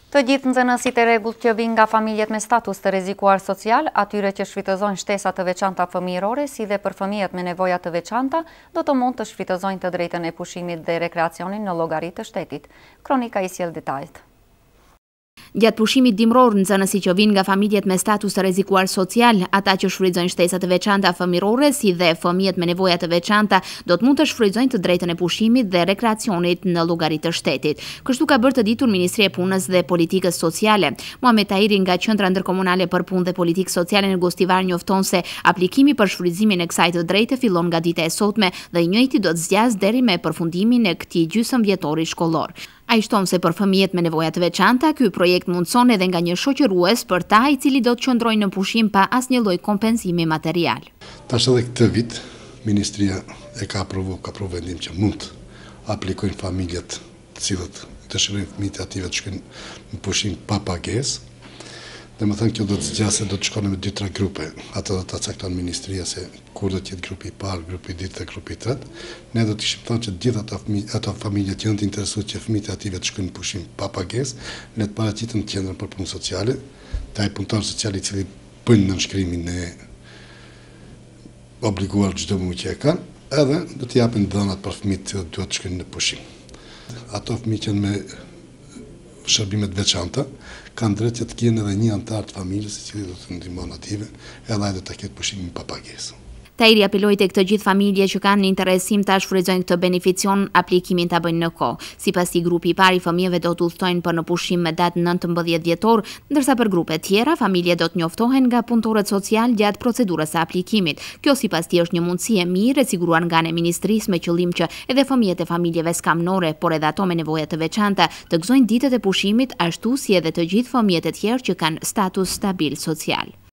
Të gjithë nxënësit e rregullt që vijnë nga familjet me status të rrezikuar social, atyre që shfrytëzojnë shtesa të veçanta fëmijërore, si dhe për fëmijët me nevoja të veçanta, do të mund të shfrytëzojnë të drejtën e pushimit dhe rekreacionin në llogari të shtetit. Kronika i sjell detajet. Gjatë pushimit dimror, nxënësit që vinë nga familjet me status të rrezikuar social, ata që shfrytëzojnë shtesa të veçanta fëmijërore, si dhe fëmijët me nevoja të veçanta, do të mund të shfrytëzojnë të drejtën e pushimit dhe rekreacionit në llogari të shtetit. Kështu ka bërë të ditur Ministria e Punës dhe Politikës Sociale. Muhamet Tahiri nga Qendra Ndërkomunale për Punë dhe Politikë Sociale në Gostivar njofton se aplikimi për shfrytëzimin e kësaj të drejte fillon nga dita e sotme dhe i njëjti do të zgjas deri me përfundimin e këtij gjysmëvjetori shkollor. Ai shton se për fëmijët me nevoja të veçanta, ky projekt mundson edhe nga një shoqërues për ta, i cili do të qëndrojë në pushim pa asnjë lloj kompensimi material. Tash edhe këtë vit Ministria e ka aprovuar vendim që mund të aplikojnë familjet të cilët dëshirojnë fëmijët e ative të shkojnë në pushim pa pagesë. Domethënë kjo do të zgjasë, do të shkojnë me 2-3 grupe. Ato do ta cakton Ministria se kur do të jetë grupi i parë, grupi i dytë dhe grupi i tretë. Ne do të kishim thënë që gjithë ato familje që janë të interesuar që fëmijët e ative të shkojnë në pushim pa pagesë, le të paraqiten në qendrën për punë sociale, taj punëtor social i cili bën nënshkrimin e obliguar çdo muaj që e kanë, edhe do t'i japin dhënat për fëmijët që duhet të shkojnë në pushim. Ato fëmijë që me shërbimet veçanta kanë drejt që të kenë edhe një antar të familjes i cili do të ndihmon ative, edhe ai do të ketë pushimin pa pagesë. Tahiri apeloi tek të gjithë familje që kanë interesim ta shfrytëzojnë këtë beneficion, aplikimin ta bëjnë në kohë. Sipas tij, grupi i parë i fëmijëve do të udhtojnë për në pushim me datë 19 dhjetor, ndërsa për grupet tjera familje do të njoftohen nga punëtorët social gjatë procedurës së aplikimit. Kjo sipas tij është një mundësi e mirë e siguruar nga ne Ministrisë me qëllim që edhe fëmijët e familjeve skamnore, por edhe ato me nevoja të veçanta, të gëzojnë ditët e pushimit ashtu si edhe të gjithë fëmijët e tjerë që kanë status stabil social.